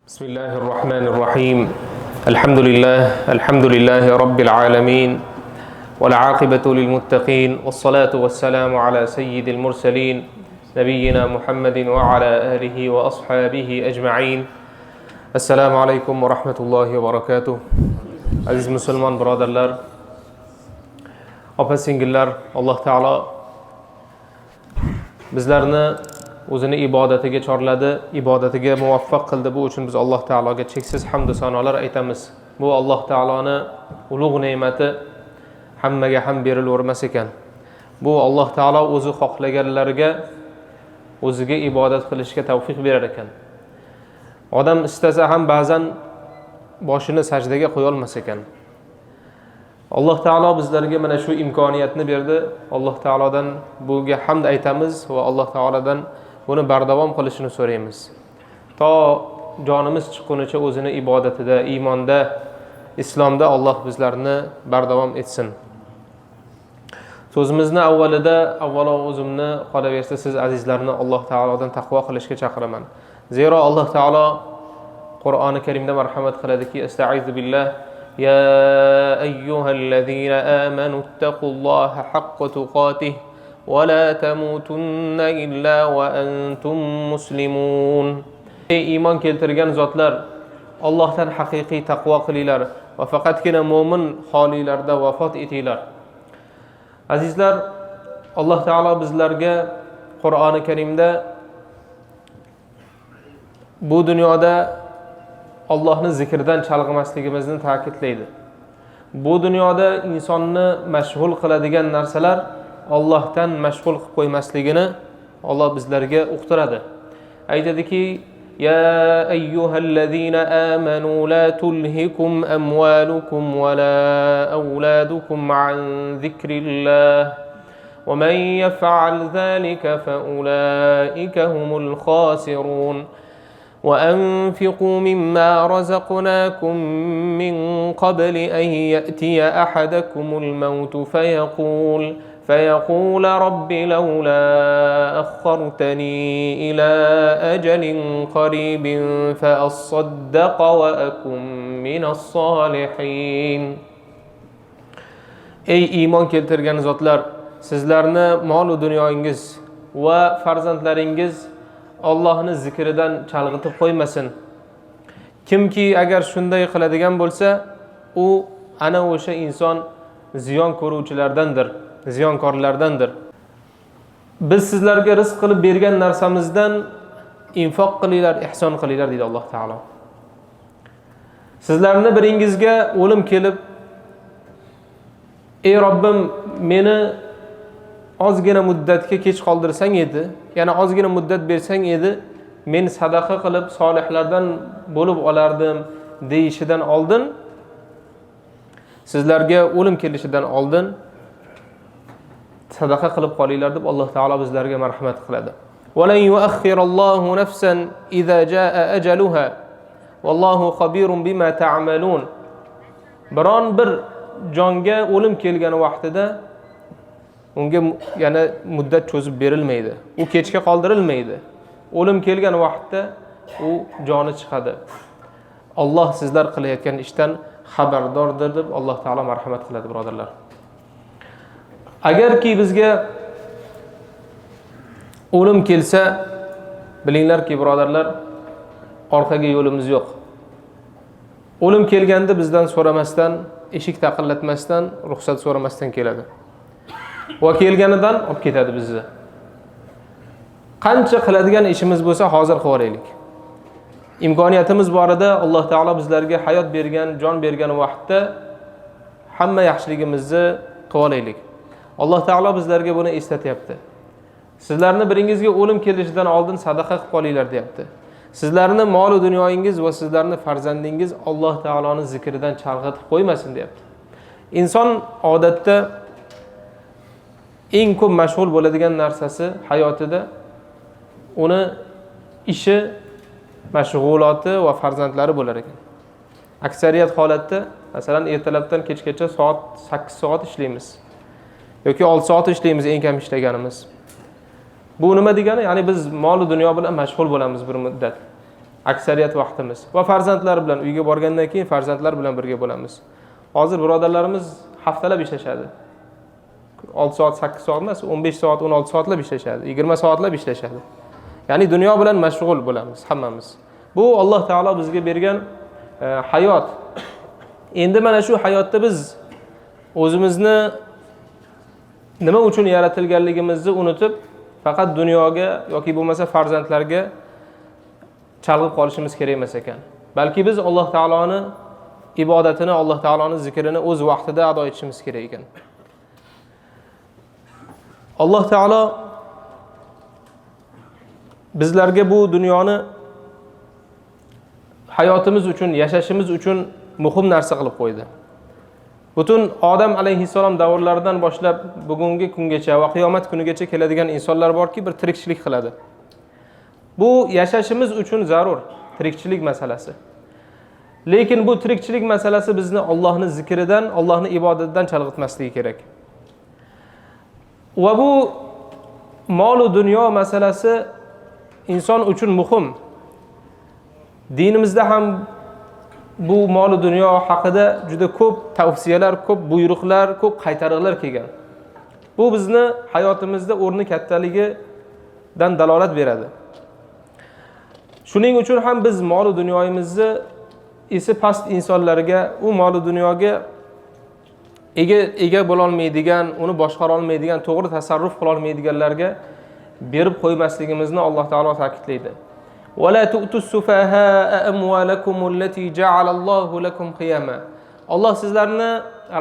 بسم الله الرحمن الرحيم الحمد لله رب العالمين والعاقبة للمتقين والصلاة والسلام على سيد المرسلين نبينا محمد وعلى آله وأصحابه أجمعين السلام عليكم ورحمة الله وبركاته عزيز مسلمان برادرlar opa singillar, Alloh taolo bizlarni o'zini ibodatiga chorladi, ibodatiga muvaffaq qildi. Bu uchun biz Alloh taologa cheksiz hamd va sanolar aytamiz. Bu Alloh taoloning ulug' ne'mati, hammaga ham berilavermas ekan. Bu Alloh taolo o'zi xohlaganlarga o'ziga ibodat qilishga tavfiq berar ekan. Odam istasa ham ba'zan boshini sajdaga qo'ya olmas ekan. Alloh taolo bizlarga mana shu imkoniyatni berdi. Alloh taolodan bunga hamd aytamiz va Alloh taolodan buni bardavom qilishini so'raymiz. To jonimiz chiqqunicha o'zini ibodatida, iymonda, islomda Alloh bizlarni bardavom etsin. So'zimizni avvalo o'zimni qolaversa siz azizlarni Alloh taolodan taqvo qilishga chaqiraman. Zero Alloh taolo Qur'oni Karimda marhamat qiladiki, Estaizu billah ya ayyuhallazina amanu ittaqulloha haqqa tuqatih va la tamutunna illa va antum muslimun. Ey iymon keltirgan zotlar, Allohdan haqiqiy taqvo qilinglar va faqatgina mo'min holinglarda vafot etinglar. Azizlar, Alloh taolo bizlarga Qur'oni Karimda bu dunyoda Allohning zikridan chalg'imasligimizni ta'kidlaydi. Bu dunyoda insonni mashg'ul qiladigan narsalar Allohdan mashg'ul qilib qo'ymasligini Alloh bizlarga uqtiradi. Aytadiki: ya ayyuhallazina amanu la tulhikum amwalukum va la auladukum an zikrillah va man yaf'al zalika fa ulaika humul khasirun. وأنفقوا مما رزقناكم من قبل أن يأتي أحدكم الموت فيقول رب لولا أخرتني إلى أجل قريب فأصدق وأكن من الصالحين. Ey iymon keltirgan zotlar, sizlarni mol va dunyoingiz va farzandlaringiz Allohning zikridan chalg'itib qo'ymasin. Kimki agar shunday qiladigan bo'lsa, u ana o'sha inson ziyon ko'ruvchilardandir, ziyonkorlardandir. Biz sizlarga rizq qilib bergan narsamizdan infoq qilinglar, ihson qilinglar deydi Alloh taolo. Sizlarni biringizga o'lim kelib, ey Robbim, meni ozgina muddatga kech qoldirsang edi, yana ozgina muddat bersang edi, men sadaqa qilib solihlardan bo'lib olardim deyishidan oldin, sizlarga o'lim kelishidan oldin sadaqa qilib qolinglar deb Alloh taolo bizlarga marhamat qiladi. Walan yuakhkhirallohu nafsan idza jaa ajaluha wallohu xabirun bima ta'malun. Biron bir jonga o'lim kelgan vaqtida unga yana muddat cho'zib berilmaydi. U kechga qoldirilmaydi. O'lim kelgan vaqtda u joni chiqadi. Alloh sizlar qilayotgan ishdan xabardordir deb Alloh taolo marhamat qiladi, birodarlar. Agarki bizga o'lim kelsa, bilinglarki, birodarlar, orqaga yo'limiz yo'q. O'lim kelganda bizdan so'ramasdan, eshik taqillatmasdan, ruxsat so'ramasdan keladi. Va kelganidan olib ketadi bizni. Qancha qiladigan ishimiz bo'lsa hozir qilib olaylik. Imkoniyatimiz borida Alloh taolo bizlarga hayot bergan, jon bergan vaqtda hamma yaxshiligimizni qilib olaylik. Alloh taolo bizlarga buni eslatyapti. Sizlarni biringizga o'lim kelishidan oldin sadaqa qilib qolinglar deyapti. Sizlarni mol va dunyoingiz va sizlarni farzandingiz Alloh taoloning zikridan chalg'itib qo'ymasin deyapti. Inson odatda eng ko'p mashg'ul bo'ladigan narsasi hayotida uni ishi, mashg'uloti va farzandlari bo'lar ekan. Aksariyat holatda, masalan, ertalabdan kechgacha soat 8 soat ishlaymiz yoki 6 soat ishlaymiz eng kam ishlaganimiz. Bu nima degani? Ya'ni biz mol va dunyo bilan mashg'ul bo'lamiz bir muddat. aksariyat vaqtimiz. Va farzandlar bilan uyga borgandan keyin farzandlar bilan birga bo'lamiz. Hozir birodarlarimiz haftalab ishlashadi. 6 soat, 8 soat emas, 15 soat, 16 soatlab ishlashadi, 20 soatlab ishlashadi. Ya'ni dunyo bilan mashg'ul bo'lamiz hammamiz. Bu Alloh taolo bizga bergan hayot. Endi mana shu hayotda biz o'zimizni nima uchun yaratilganligimizni unutib, faqat dunyoga yoki bo'lmasa farzandlarga chalg'ib qolishimiz kerak emas ekan. Balki biz Alloh taoloni ibodatini, Alloh taoloning zikrini o'z vaqtida ado etishimiz kerak ekan. Alloh taolo bizlarga bu dunyoni hayotimiz uchun, yashashimiz uchun muhim narsa qilib qo'ydi. Butun Odam alayhissalom davrlaridan boshlab bugungi kungacha va qiyomat kunigacha keladigan insonlar borki, bir tirikchilik qiladi. Bu yashashimiz uchun zarur tirikchilik masalasi. Lekin bu tirikchilik masalasi bizni Allohning zikridan, Allohning ibodatidan chalg'itmasligi kerak. Va bu mol va dunyo masalasi inson uchun muhim. Dinimizda ham bu mol va dunyo haqida juda ko'p tavsiyalar, ko'p buyruqlar, ko'p qaytariqlar kelgan. Bu bizni hayotimizda o'rni kattaligidan dalolat beradi. Shuning uchun ham biz mol va dunyoyimizni esi past insonlarga, u mol va dunyoga ega bo'la olmaydigan, uni boshqara olmaydigan, to'g'ri tasarruf qila olmaydiganlarga berib qo'ymasligimizni Alloh taolo ta'kidlaydi. ولا تؤتوا السفهاء أموالكم التي جعل الله لكم قياما. Alloh sizlarni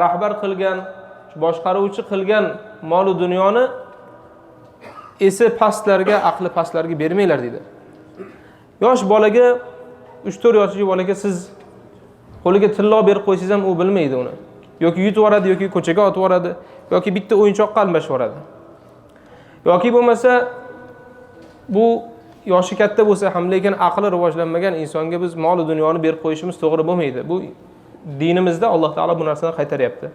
rahbar qilgan, boshqaruvchi qilgan mol va dunyoni esi pastlarga, aqli pastlarga bermanglar dedi. Yosh bolaga, 3-4 yoshli bolaga siz qo'liga tillo berib qo'ysangiz ham u bilmaydi uni. Yoki yutib yoradi, yoki ko'chaga otib yoradi, yoki bitta o'yinchoqqa almashib yoradi. Yoki bo'lmasa bu yoshi katta bo'lsa ham lekin aqli rivojlanmagan insonga biz mol va dunyoni berib qo'yishimiz to'g'ri bo'lmaydi. Bu dinimizda Alloh taolo bu narsani qaytaryapti.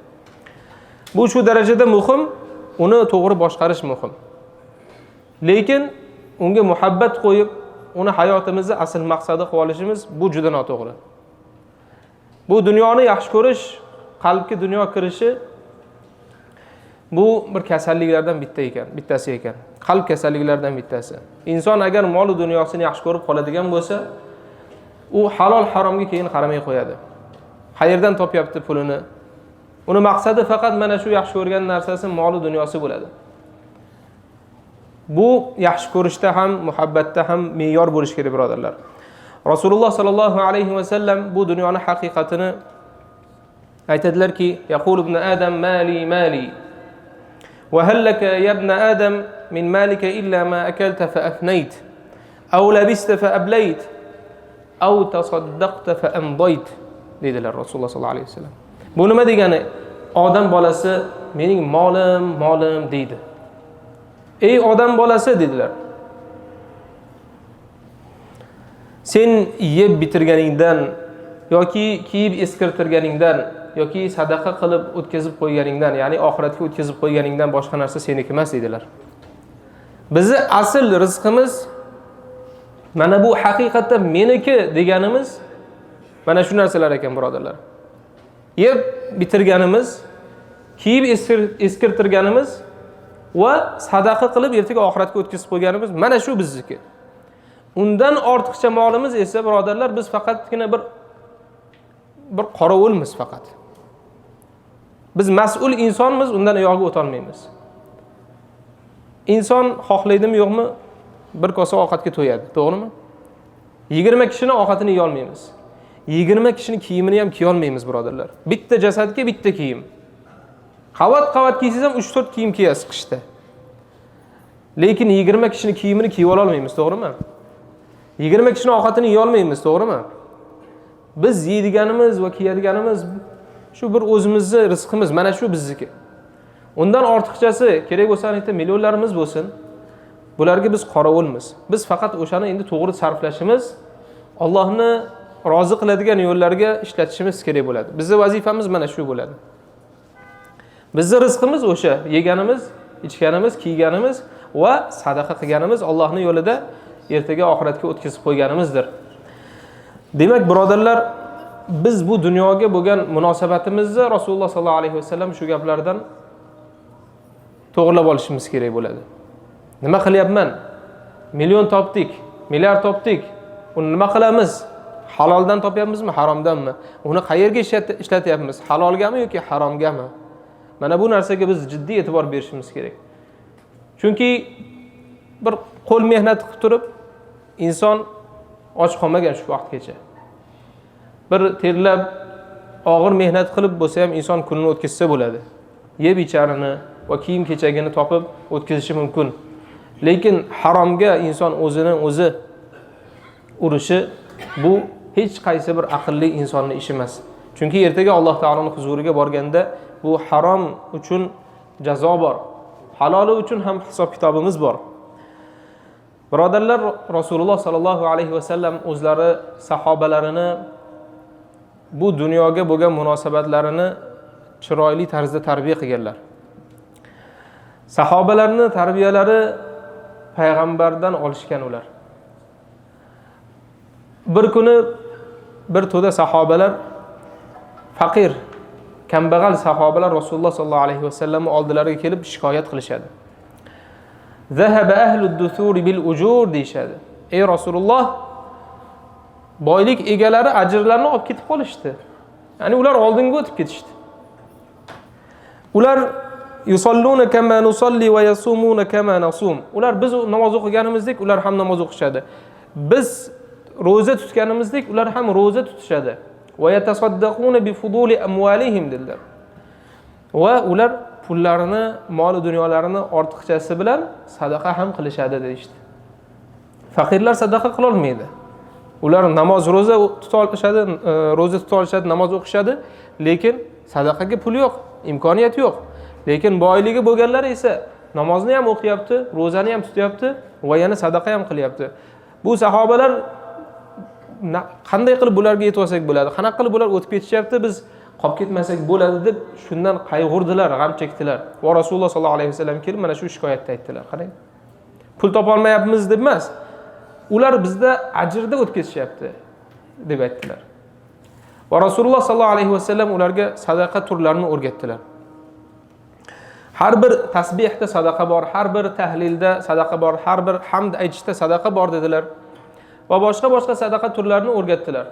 Bu shu darajada muhim, uni to'g'ri boshqarish muhim. Lekin unga muhabbat qo'yib, uni hayotimizni asl maqsadi qilib olishimiz bu juda noto'g'ri. Bu dunyoni yaxshi ko'rish, qalbga dunyo kirishi bu bir kasalliklardan bittasi ekan. Qalb kasalliklaridan bittasi. Inson agar mol va dunyosini yaxshi ko'rib qoladigan bo'lsa, u halol haromga keyin qaramay qo'yadi. Qayerdan topyapti pulini? Uni maqsadi faqat mana shu yaxshi ko'rgan narsasi mol va dunyosi bo'ladi. Bu yaxshi ko'rishda ham, muhabbatda ham me'yor bo'lish kerak, birodarlar. Rasululloh sallallohu alayhi va sallam bu dunyoning haqiqatini aytadilarki, yaqul ibn Adam mali mali وهل لك يا ابن آدم من مالك إلا ما أكلت فأفنيت أو لبست فأبليت أو تصدقت فأمضيت dedilar Rasululloh sallallohu alayhi vasallam. Bu nima degani? Odam bolasi mening molim deydi. Ey odam bolasi dedilar. Sen yeb bitirganingdan yoki kiyib eskirtirganingdan yoki sadaqa qilib o'tkazib qo'yganingdan, ya'ni oxiratga o'tkazib qo'yganingdan boshqa narsa seniki emas dedilar. Bizi asl rizqimiz mana bu haqiqatda meniki deganimiz mana shu narsalar ekan, birodarlar. Yeb bitirganimiz, kiyib eskirtirganimiz va sadaqa qilib ertaga oxiratga o'tkazib qo'yganimiz mana shu bizniki. Undan ortiqcha molimiz esa, birodarlar, biz faqatgina bir qorovulmiz faqat. Biz mas'ul insonmiz, undan uyoqqa o'ta olmaymiz. Inson xohlaydimi yo'qmi, bir kosa ovqatga to'yadi, to'g'rimi? 20 kishining ovqatini yeya olmaymiz. 20 kishining kiyimini ham kiya olmaymiz, birodarlar. Bitta jasadga bitta kiyim. Qavat kiysangiz ham 3-4 kiyim kiyasiz qishda. Lekin 20 kishining kiyimini kiyib ola olmaymiz, to'g'rimi? 20 kishining ovqatini yeya olmaymiz, to'g'rimi? Biz yeydiganimiz va kiyadiganimiz shu bir o'zimizning rizqimiz, mana shu bizniki. Undan ortiqchasi kerak bo'lsa aytda millionlarimiz bo'lsin, bularga biz qorovulmiz. Biz faqat o'shani endi to'g'ri sarflashimiz, Allohni rozi qiladigan yo'llarga ishlatishimiz kerak bo'ladi. Bizning vazifamiz mana shu bo'ladi. Bizning rizqimiz o'sha yeganimiz, ichganimiz, kiyganimiz va sadaqa qilganimiz, Allohning yo'lida ertaga oxiratga o'tkazib qo'yganimizdir. Demak, birodarlar, biz bu dunyoga bo'lgan munosabatimizni Rasululloh sollallohu alayhi vasallam shu gaplardan to'g'rilab olishimiz kerak bo'ladi. Nima qilyapman? Million topdik, milliard topdik. Uni nima qilamiz? Haloldan topyapmizmi, haromdanmi? Uni qayerga ishlatyapmiz? Halolgami yoki haromgami? Mana bu narsaga biz jiddiy e'tibor berishimiz kerak. Chunki bir qo'l mehnat qilib turib, inson och qolmagan shu vaqtgacha. Bir terlab, og'ir mehnat qilib bo'lsa ham inson kunini o'tkazsa bo'ladi. Yeb icharini va kiyim kechagini topib o'tkazishi mumkin. Lekin haromga inson o'zini o'zi urishi bu hech qaysi bir aqlli insonning ishi emas. Chunki ertaga Alloh taoloning huzuriga borganda bu harom uchun jazo bor. Haloli uchun ham hisob kitobimiz bor. Birodarlar, Rasululloh sallallohu alayhi vasallam o'zlari sahobalarini bu dunyoga bo'lgan munosabatlarini chiroyli tarzda tarbiya qilganlar. Sahobalarning tarbiyalari payg'ambardan olishgan ular. Bir kuni bir to'da sahobalar, faqir, kambag'al sahobalar Rasululloh sallallohu alayhi vasallam oldilariga kelib shikoyat qilishadi. Zahaba ahlud dusuri bil ujur deyshadi. Ey Rasululloh, boylik egalari ajrlarni olib ketib qolishdi. Ya'ni ular oldinga o'tib ketishdi. Ular yusalluna kama nusalli va yasumuna kama nasum. Ular biz namoz o'qiganimizdek, ular ham namoz o'qishadi. Biz roza tutganimizdek, ular ham roza tutishadi. Va yatasaddaquna bi fuduli amwalihim dedilar. Va ular pullarini, mol dunyolarini ortiqchasi bilan sadaqa ham qilishadi deydi. Faqirlar sadaqa qila olmaydi. Ular namoz, roza tuta olishadi, roza tuta olishadi, namoz o'qishadi, lekin sadaqaga pul yo'q, imkoniyat yo'q. Lekin boyligi bo'lganlar esa namozni ham o'qiyapti, rozani ham tutyapti va yana sadaqa ham qilyapti. Bu sahobalar qanday qilib bularga yetib olsak bo'ladi? Qanaqa qilib bular o'tib ketishyapti, biz qolib ketmasak bo'ladi deb shundan qayg'urdilar, g'am chekdilar. Va Rasululloh sollallohu alayhi vasallam kelib mana shu shikoyatni aytdilar. Qarang. Pul topa olmayapmiz deb emas. Ular bizda ajrda o'tib ketishyapti deb aytdilar. Va Rasululloh sollallohu alayhi vasallam ularga sadaqa turlarini o'rgatdilar. Har bir tasbihda sadaqa bor, har bir tahlilda sadaqa bor, har bir hamd aytishda sadaqa bor dedilar. Va boshqa sadaqa turlarini o'rgatdilar.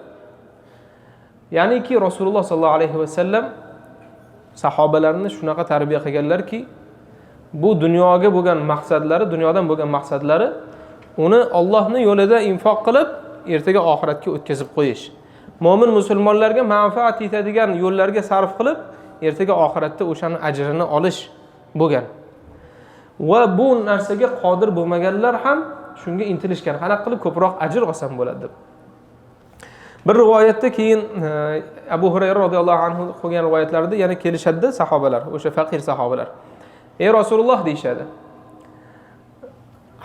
Ya'niki Rasululloh sollallohu alayhi vasallam sahobalarni shunaqa tarbiya qilganlarki, bu dunyoga bo'lgan maqsadlari, dunyodan bo'lgan maqsadlari uni Allohning yo'lida infoq qilib, ertaga oxiratga o'tkazib qo'yish. Mo'min musulmonlarga manfaat yetadigan yo'llarga sarf qilib, ertaga oxiratda o'shaning ajrini olish bo'lgan. Va bu narsaga qodir bo'lmaganlar ham shunga intilishgan. Qanaqa qilib ko'proq ajr olsam bo'ladi deb. Bir rivoyatda keyin Abu Hurayra radhiyallohu anhu qilgan rivoyatlarida yana kelishadi sahobalar, o'sha faqir sahobalar. Ey Rasululloh deyshadi.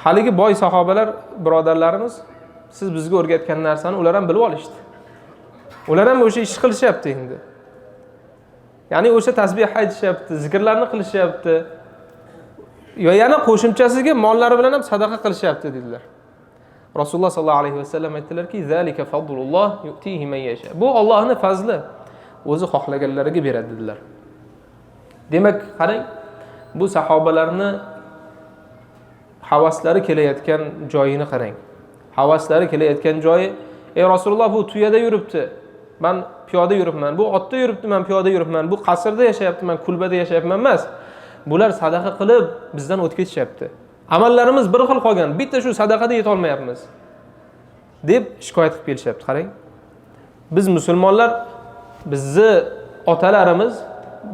Haligi boy sahobalar birodarlarimiz siz bizga o'rgatgan narsani ular ham bilib olishdi. Ular ham o'sha ish qilishyapti endi. Ya'ni o'sha tasbih aytishyapti, zikrlarni qilishyapti. Yo yana qo'shimchasiga mollari bilan ham sadaqa qilishyapti dedilar. Rasululloh sollallohu alayhi vasallam aytdilarki, "Zalika fadlulloh yu'tihi man yasha." Bu Allohning fazli, o'zi xohlaganlariga beradi dedilar. Demak, qarang, bu sahobalarni havaslari kelayotgan joyini qarang. Havaslari kelayotgan joyi, "Ey Rasululloh, bu tuyada yuribdi. Men piyoda yuribman. Bu otda yuribdi, men piyoda yuribman. Bu qasrda yashayapti, men kulbada yashayapman" emas. Bular sadaqa qilib bizdan o'tib ketishyapti. Amallarimiz bir xil qolgan. Bitta shu sadaqada yeta olmayapmiz deb shikoyat qilib kelishyapti. Qarang. Biz musulmonlar, bizni otalarimiz,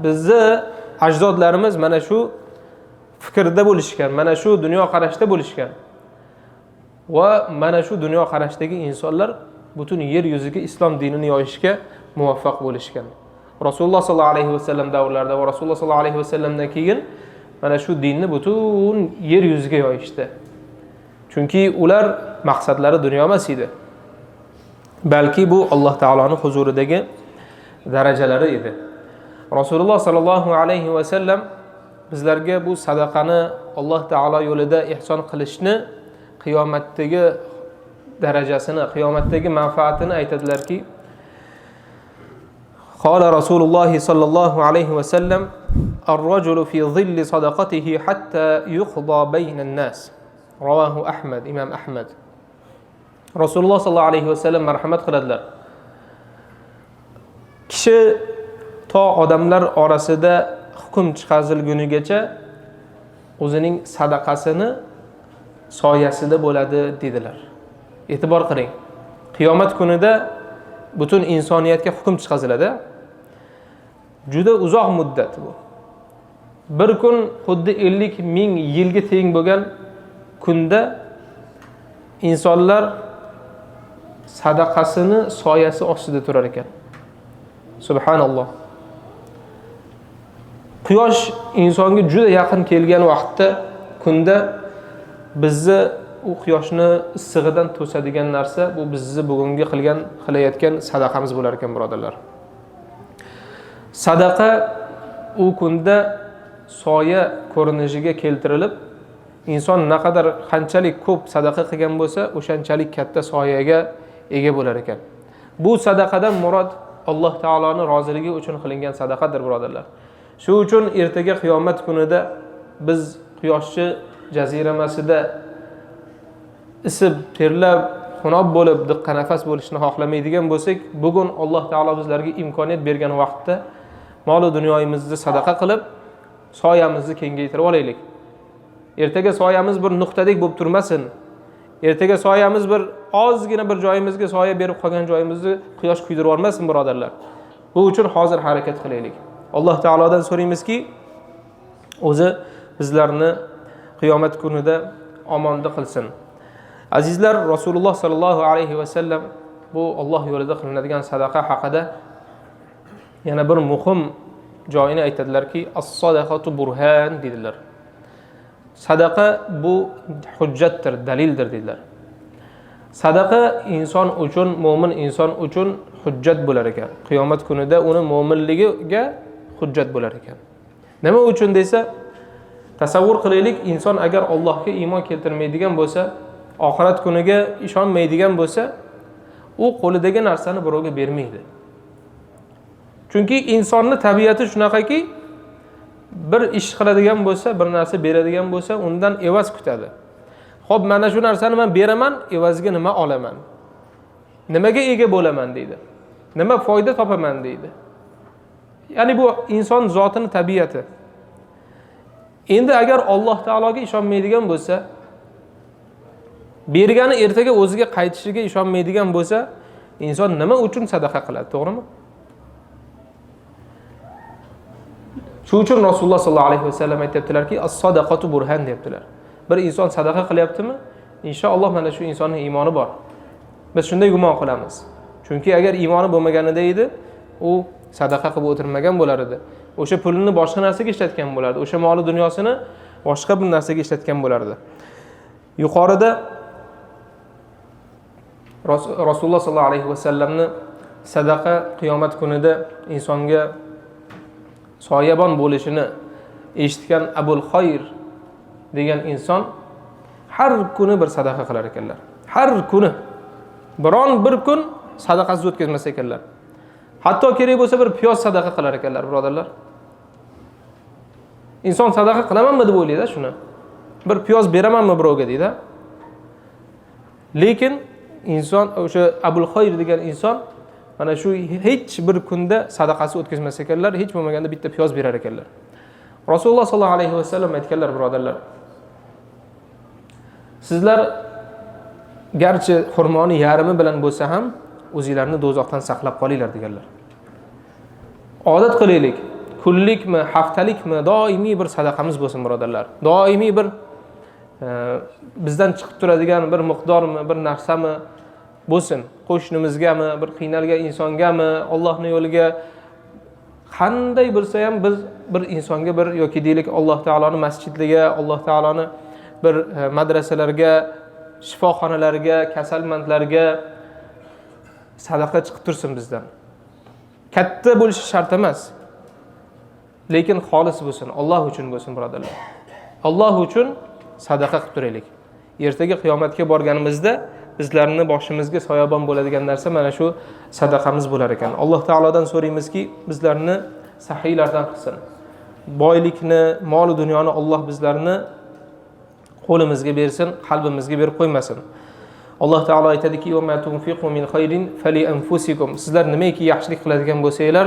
bizni ajdodlarimiz mana shu fikrda bo'lishgan, mana shu dunyo qarashda bo'lishgan. Va mana shu dunyo qarashdagi insonlar butun yer yuziga islom dinini yoyishga muvaffaq bo'lishgan. Rasululloh sollallohu alayhi vasallam davrlarida va Rasululloh sollallohu alayhi vasallamdan keyin mana shu dinni butun yer yuziga yoyishdi. Chunki ular maqsadlari dunyo emas edi. Balki bu Alloh taoloning huzuridagi darajalari edi. Rasululloh sollallohu alayhi vasallam bizlarga bu sadaqani Alloh taolo yo'lida ihson qilishni qiyomatdagi darajasini, qiyomatdagi manfaatini aytadilarki, قال رسول الله صلى الله عليه وسلم الرجل في ظل صدقته حتى يقضى بين الناس رواه أحمد إمام أحمد Rasululloh sallallohu alayhi vasallam marhamat qiladilar. Kishi to odamlar orasida hukm chiqarilgunigacha o'zining sadaqasini soyasida bo'ladi dedilar. E'tibor qiling. Qiyomat kunida butun insoniyatga hukm chiqariladi. Juda uzoq muddat bu. Bir kun xuddi 50 ming yilga teng bo'lgan kunda insonlar sadaqasini soyasi ostida turar ekan. Subhanalloh. Quyosh insonga juda yaqin kelgan vaqtda kunda bizni u quyoshni issig'idan to'sadigan narsa bu bizni bugungi qilayotgan sadaqamiz bo'lar ekan, birodarlar. Sadaqa u kunda soya ko'rinishiga keltirilib, inson naqadar qanchalik ko'p sadaqa qilgan bo'lsa, o'shanchalik katta soyaga ega bo'lar ekan. Bu sadaqadan murod Alloh taoloning roziligi uchun qilingan sadaqadir, birodarlar. Shu uchun ertaga qiyomat kunida biz quyoshchi jaziramasida isib, terlab, xunob bo'lib, diqqa nafas bo'lishni xohlamaydigan bo'lsak, bugun Alloh taolo bizlarga imkoniyat bergan vaqtda mol va dunyomizni sadaqa qilib, soyamizni kengaytirib olaylik. Ertaga soyamiz bir nuqtadek bo'lib turmasin. Ertaga soyamiz bir ozgina bir joyimizga soya berib qolgan joyimizni quyosh kuydirib olmasin, birodarlar. Bu uchun hozir harakat qilaylik. Alloh taolodan so'raymizki, o'zi bizlarni qiyomat kunida omonda qilsin. Azizlar, Rasululloh sallallohu alayhi vasallam bu Alloh yo'lida qilinadigan sadaqa haqida yana bir muhim joyini aytadilarki, as-sadaqatu burhan dedilar. Sadaqa bu hujjatdir, dalildir dedilar. Sadaqa inson uchun, mo'min inson uchun hujjat bo'lar ekan. Qiyomat kunida uni mo'minligiga hujjat bo'lar ekan. Nima uchun desa, tasavvur qilaylik, inson agar Allohga iymon keltirmaydigan bo'lsa, oxirat kuniga ishonmaydigan bo'lsa, u qo'lidagi narsani birovga bermaydi. Chunki insonning tabiati shunaqaki, bir ish qiladigan bo'lsa, bir narsa beradigan bo'lsa, undan evaz kutadi. Xo'p, mana shu narsani men beraman, evaziga nima olaman? Nimaga ega bo'laman deydi. Nima foyda topaman deydi. Ya'ni bu inson zotining tabiati. Endi agar Alloh taologa ishonmaydigan bo'lsa, bergani ertaga o'ziga qaytishiga ishonmaydigan bo'lsa, inson nima uchun sadaqa qiladi, to'g'rimi? Shu uchun Rasululloh sallallohu alayhi vasallam aytibdilarki, as-sadaqatu burhan debdilar. Bir inson sadaqa qilyaptimi? Inshaalloh mana shu insonning iymoni bor. Biz shunday gumon qilamiz. Chunki agar iymoni bo'lmaganida edi, u sadaqa qilib o'tirmagan bo'lar edi. O'sha pulini boshqa narsaga ishlatgan bo'lardi. O'sha moli dunyosini boshqa bir narsaga ishlatgan bo'lardi. Yuqorida Rasululloh sallallohu alayhi vasallamni sadaqa qiyomat kunida insonga soyabon bo'lishini eshitgan Abul Xayr degan inson har kuni bir sadaqa qilar ekanlar. Har kuni biron bir kun sadaqasiz o'tkazmas ekanlar. Hatto kerak bo'lsa bir piyoz sadaqa qilar ekanlar, birodarlar. Inson sadaqa qilamanmi deb o'ylaydi shuni. Bir piyoz beramanmi birovga deydi. Lekin inson o'sha Abul Xayr degan inson mana shu hech bir kunda sadaqasi o'tkazmas ekanlar, hech bo'lmaganda bitta piyoz berar ekanlar. Rasululloh sallallohu alayhi vasallam aytganlar, birodarlar. Sizlar garchi xurmoni yarimi bilan bo'lsa ham o'zingizlarni do'zaxdan saqlab qolinglar deganlar. Odat qilaylik, kunlikmi, haftalikmi, doimiy bir sadaqamiz bo'lsin, birodarlar. Doimiy bir bizdan chiqib turadigan bir miqdormi, bir narsami bo'lsin. Qo'shnimizgami, bir qiynalgan insongami, Allohning yo'liga qanday bo'lsa ham biz bir insonga bir yoki deylik Alloh taoloning masjidlariga, Alloh taoloning bir madrasalarga, shifoxonalarga, kasalmandlarga sadaqa chiqib tursin bizdan. Katta bo'lishi shart emas. Lekin xolis bo'lsin, Alloh uchun bo'lsin, birodarlar. Alloh uchun sadaqa qilib turaylik. Ertaga qiyomatga borganimizda bizlarni boshimizga soyabon bo'ladigan narsa mana shu sadaqamiz bo'lar ekan. Alloh taolodan so'raymizki, bizlarni sahiylardan qilsin. Boylikni, mol dunyoni Alloh bizlarni qo'limizga bersin, qalbimizga berib qo'ymasin. Alloh taolo aytadiki: "Va ma tunfiqu min khayrin fali anfusikum." Sizlar nimaiki yaxshilik qiladigan bo'lsanglar,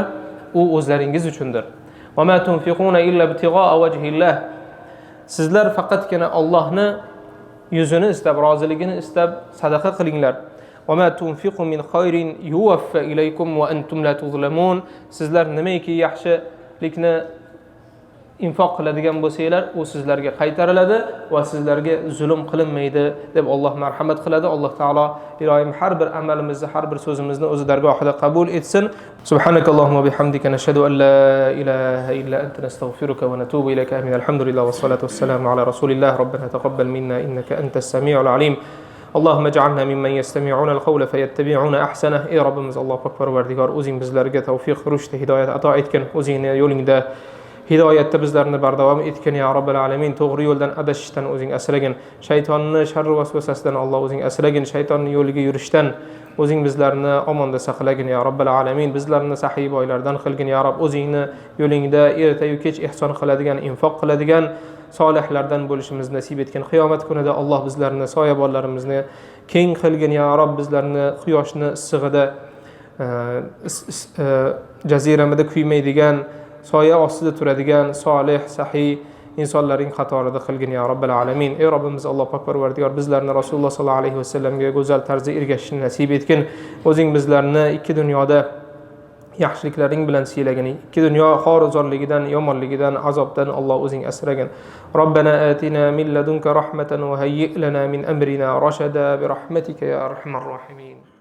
u o'zlaringiz uchundir. "Va ma tunfiquna illa ibtigha'a wajhillah." Sizlar faqatgina Allohni yuzini istab, roziligini istab sadaqa qilinglar. "Va ma tunfiqu min khayrin yuwaffa ilaykum wa antum la tuzlamun." Sizlar nimaiki yaxshilikni infoq qiladigan bo'lsanglar, u sizlarga qaytariladi va sizlarga zulm qilinmaydi deb Alloh marhamat qiladi. Alloh taolo iloyim har bir amalimizni, har bir so'zimizni o'z dargohida qabul etsin. Subhanakallohumma bihamdika nashhadu an la ilaha illa anta nastaghfiruka va natubu ilayka. Alhamdulillah va salatu vassalamu ala rasulillah. Robbana taqabbal minna innaka antas samiul alim. Allohumma ij'alna mimman yastami'una al-qawla fayattabi'una ahsanah. Ey Robbimiz, Alloh Parvardigor, o'zing bizlarga tavfiq, rushd, hidoyat ato etgin. O'zingning yo'lingda hidoyatda bizlarni bardavom etgin ya Robbil alamin. To'g'ri yo'ldan adashishdan o'zing asragin. Shaytonning sharri vasvasasidan Alloh o'zing asragin. Shaytonning yo'liga yurishdan o'zing bizlarni omonda saqlagin ya Robbil alamin. Bizlarni sahiy boylardan qilgin ya Rob. O'zingni yo'lingda erta-yu kech ihson qiladigan, infoq qiladigan solihlardan bo'lishimizni nasib etgin. Qiyomat kunida Alloh bizlarni soyabonlarimizni keng qilgin ya Rob. Bizlarni quyoshni issig'ida jaziramada kuymaydigan, soya ostida turadigan solih, sahiy insonlarning qatorida qilgin ya Robbil alamin. Ey Robbimiz, Alloh pok Parvardigor, bizlarni Rasululloh sollallohu alayhi vasallamga go'zal tarzda ergashishni nasib etgin. O'zing bizlarni ikki dunyoda yaxshiliklaring bilan siylagin. Ikki dunyo xorozorligidan, yomonligidan, azobdan Alloh o'zing asragin. Robbana atina min ladunka rahmatan va hayyi lana min amrina rashada bi rahmatika ya arhamar rohimin.